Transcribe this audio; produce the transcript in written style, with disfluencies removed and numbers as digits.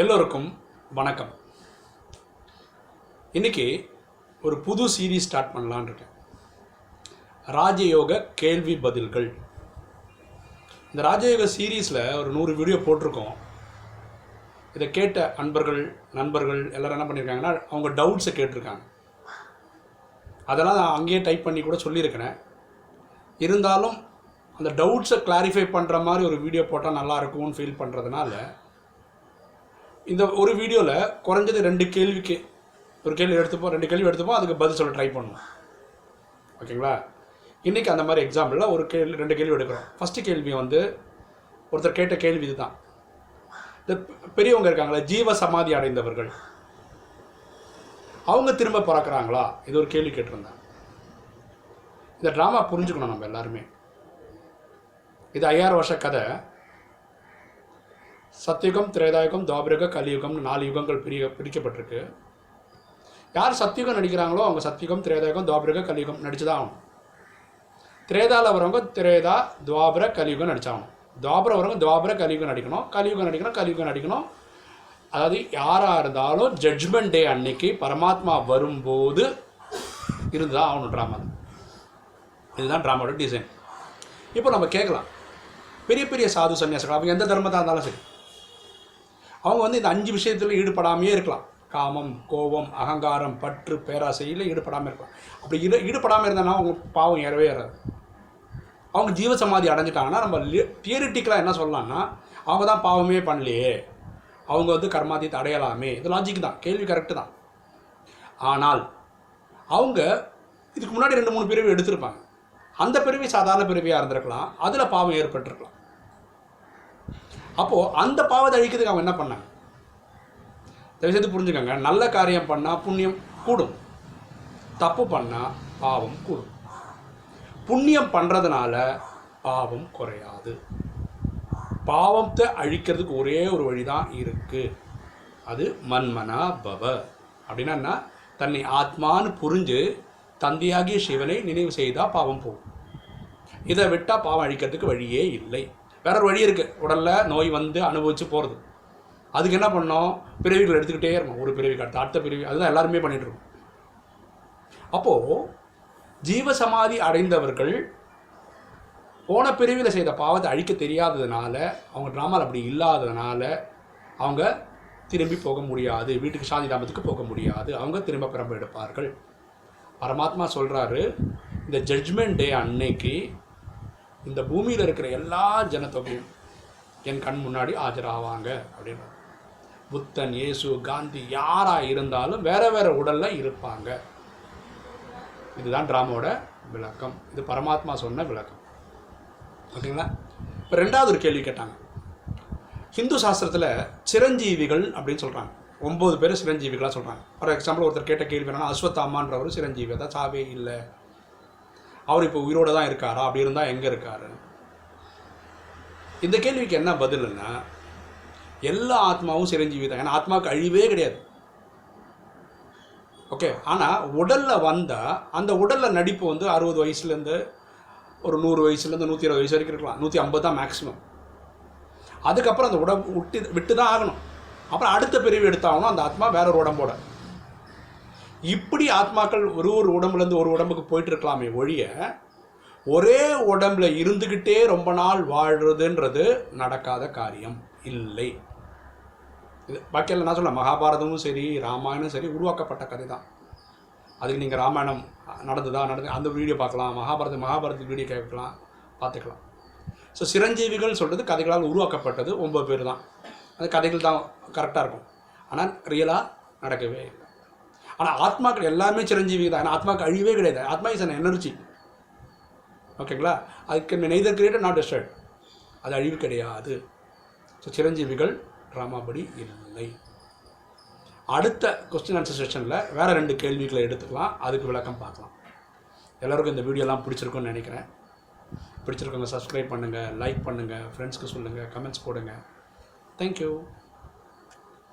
எல்லோருக்கும் வணக்கம். இன்றைக்கி ஒரு புது சீரீஸ் ஸ்டார்ட் பண்ணலான்னு இருக்கேன். ராஜயோக கேள்வி பதில்கள். இந்த ராஜயோக சீரீஸில் ஒரு 100 வீடியோ போட்டிருக்கோம். இதை கேட்ட நண்பர்கள் எல்லோரும் என்ன பண்ணியிருக்காங்கன்னா, அவங்க டவுட்ஸை கேட்டிருக்காங்க. அதெல்லாம் நான் அங்கேயே டைப் பண்ணி கூட சொல்லியிருக்கிறேன். இருந்தாலும் அந்த டவுட்ஸை கிளாரிஃபை பண்ணுற மாதிரி ஒரு வீடியோ போட்டால் நல்லா இருக்கும்னு ஃபீல் பண்ணுறதுனால இந்த ஒரு வீடியோவில் குறைஞ்சது 2 கேள்விக்கு ஒரு கேள்வி எடுத்துப்போம், 2 கேள்வி எடுத்துப்போம், அதுக்கு பதில் சொல்ல ட்ரை பண்ணுவோம். ஓகேங்களா? இன்றைக்கி அந்த மாதிரி எக்ஸாம்பிளில் 2 கேள்வி எடுக்கிறோம். ஃபஸ்ட்டு கேள்வி ஒருத்தர் கேட்ட கேள்வி இதுதான். இந்த பெரியவங்க இருக்காங்களே, ஜீவ சமாதி அடைந்தவர்கள், அவங்க திரும்ப பிறக்கிறாங்களா? இது ஒரு கேள்வி கேட்டிருந்தாங்க. இந்த ட்ராமா புரிஞ்சுக்கணும் நம்ம எல்லாருமே. இது 5000 வருஷ கதை. சத்தியுகம், திரேதாயுகம், துவாபரயுகம், கலியுகம்னு 4 யுகங்கள் பிரிக்கப்பட்டிருக்கு. யார் சத்தியுகம் நடிக்கிறாங்களோ அவங்க சத்தியுகம், திரேதாயுகம், துவாபரயுகம், கலியுகம் நடிச்சு தான் ஆகணும். திரேதாவில் வரவங்க திரேதா, துவாபர, கலியுகம் நடிச்சாகணும். துவாபரம் வரவங்க துவாபர, கலியுகம் நடிக்கணும். கலியுகம் நடிக்கணும். அதாவது யாராக இருந்தாலும் ஜட்ஜ்மெண்ட் டே அன்னைக்கு பரமாத்மா வரும்போது இருந்து தான் ஆகணும் ட்ராமா. இதுதான் ட்ராமாவோட டிசைன். இப்போ நம்ம கேட்கலாம், பெரிய பெரிய சாது சன்னியாசிகள் அவங்க எந்த தர்மத்தாக இருந்தாலும் சரி, அவங்க இந்த 5 விஷயத்தில் ஈடுபடாமையே இருக்கலாம். காமம், கோபம், அகங்காரம், பற்று, பேராசையில் ஈடுபடாமல் இருக்கலாம். அப்படி ஈடுபடாமல் இருந்தாங்கன்னா அவங்க பாவம் ஏறவே ஏறாது. அவங்க ஜீவசமாதி அடைஞ்சிட்டாங்கன்னா நம்ம தியரிட்டிக்கலாக என்ன சொல்லலாம்னா, அவங்க தான் பாவமே பண்ணலையே, அவங்க கர்மாதியத்தை அடையலாமே. இது லாஜிக் தான், கேள்வி கரெக்டு தான். ஆனால் அவங்க இதுக்கு முன்னாடி 2-3 பிறவி எடுத்திருப்பாங்க. அந்த பிறவி சாதாரண பிறவியாக இருந்திருக்கலாம், அதில் பாவம் ஏற்பட்டிருக்கலாம். அப்போது அந்த பாவத்தை அழிக்கிறதுக்கு அவங்க என்ன பண்ணாங்க? தயவுசெய்து புரிஞ்சுக்கோங்க. நல்ல காரியம் பண்ணால் புண்ணியம் கூடும், தப்பு பண்ணால் பாவம் கூடும். புண்ணியம் பண்ணுறதுனால பாவம் குறையாது. பாவத்தை அழிக்கிறதுக்கு ஒரே ஒரு வழி தான் இருக்குது. அது மன்மனா பவ. அப்படின்னா தன்னை ஆத்மான்னு புரிஞ்சு தந்தையாகிய சிவனை நினைவு செய்தால் பாவம் போகும். இதை விட்டால் பாவம் அழிக்கிறதுக்கு வழியே இல்லை. வேற ஒரு வழி இருக்குது. உடலில் நோய் அனுபவித்து போகிறது. அதுக்கு என்ன பண்ணோம்? பிறவிகள் எடுத்துக்கிட்டே இருக்கணும். ஒரு பிறவிக்கு அடுத்த பிறவி. அதுதான் எல்லாருமே பண்ணிகிட்டு இருக்கோம். அப்போது ஜீவசமாதி அடைந்தவர்கள் போன பிறவியில் செய்த பாவத்தை அழிக்க தெரியாததுனால, அவங்க ட்ராமாவில் அப்படி இல்லாததுனால அவங்க திரும்பி போக முடியாது, வீட்டுக்கு சாந்தி தாமத்துக்கு போக முடியாது. அவங்க திரும்ப பிறப்பு எடுப்பார்கள். பரமாத்மா சொல்கிறாரு, இந்த ஜட்ஜ்மெண்ட் டே அன்னைக்கு இந்த பூமியில் இருக்கிற எல்லா ஜனத்தொகையும் என் கண் முன்னாடி ஆஜராவாங்க அப்படின்னு. புத்தன், இயேசு, காந்தி யாராக இருந்தாலும் வேறு உடலில் இருப்பாங்க. இதுதான் ட்ராமாவோட விளக்கம். இது பரமாத்மா சொன்ன விளக்கம். ஓகேங்களா? இப்போ 2வது ஒரு கேள்வி கேட்டாங்க. ஹிந்து சாஸ்திரத்தில் சிரஞ்சீவிகள் அப்படின்னு சொல்கிறாங்க. 9 பேர் சிரஞ்சீவிகளாக சொல்கிறாங்க. ஃபார் எக்ஸாம்பிள், ஒருத்தர் கேட்ட கேள்வி என்னன்னா, அஸ்வத்தாமான்றவர் சிரஞ்சீவி, அதான் சாவே இல்லை, அவர் இப்போ உயிரோடு தான் இருக்காரா? அப்படி இருந்தால் எங்கே இருக்கார்? இந்த கேள்விக்கு என்ன பதில்னா, எல்லா ஆத்மாவும் சிரஞ்சீவி தான். ஏன்னா ஆத்மாவுக்கு அழிவே கிடையாது. ஓகே. ஆனால் உடலில் வந்தால் அந்த உடலில் நடிப்பு 60 வயசுலேருந்து ஒரு 100 வயசுலேருந்து 120 வயசு வரைக்கும் இருக்கலாம். 150 தான் மேக்ஸிமம். அதுக்கப்புறம் அந்த உடம்பு விட்டு தான் ஆகணும். அப்புறம் அடுத்த பிரிவு எடுத்தாகணும் அந்த ஆத்மா வேற ஒரு உடம்போட. இப்படி ஆத்மாக்கள் ஒரு உடம்புலேருந்து ஒரு உடம்புக்கு போயிட்டு இருக்கலாமே ஒழிய, ஒரே உடம்புல இருந்துக்கிட்டே ரொம்ப நாள் வாழ்கிறதுன்றது நடக்காத காரியம் இல்லை. இது பாக்கியில் என்ன சொல்ல, மகாபாரதமும் சரி ராமாயணம் சரி உருவாக்கப்பட்ட கதை தான். அதுக்கு நீங்கள் ராமாயணம் நடந்து அந்த வீடியோ பார்க்கலாம், மகாபாரத வீடியோ கேட்கலாம், பார்த்துக்கலாம். ஸோ சிரஞ்சீவிகள் சொல்கிறது கதைகளால் உருவாக்கப்பட்டது 9 பேர் தான். அந்த கதைகள் தான் கரெக்டாக இருக்கும். ஆனால் ரியலாக நடக்கவே இல்லை. ஆனால் ஆத்மாக்கள் எல்லாருமே சிரஞ்சீவி தான். ஆனால் ஆத்மாவுக்கு அழிவே கிடையாது. ஆத்மா இஸ் அன் எனர்ஜி. ஓகேங்களா? அதுக்கு நெய்தர் கிரியேட்டட் நாட் டெஸ்ட்ராய்ட். அது அழிவு கிடையாது. ஸோ சிரஞ்சீவிகள் ட்ராமாபடி இல்லை. அடுத்த கொஸ்டின் ஆன்சர் செஷனில் வேறு 2 கேள்விகளை எடுத்துக்கலாம், அதுக்கு விளக்கம் பார்க்கலாம். எல்லோருக்கும் இந்த வீடியோலாம் பிடிச்சிருக்குன்னு நினைக்கிறேன். பிடிச்சிருக்கவங்க சப்ஸ்கிரைப் பண்ணுங்கள், லைக் பண்ணுங்கள், ஃப்ரெண்ட்ஸ்க்கு சொல்லுங்கள், கமெண்ட்ஸ் போடுங்க. தேங்க்யூ.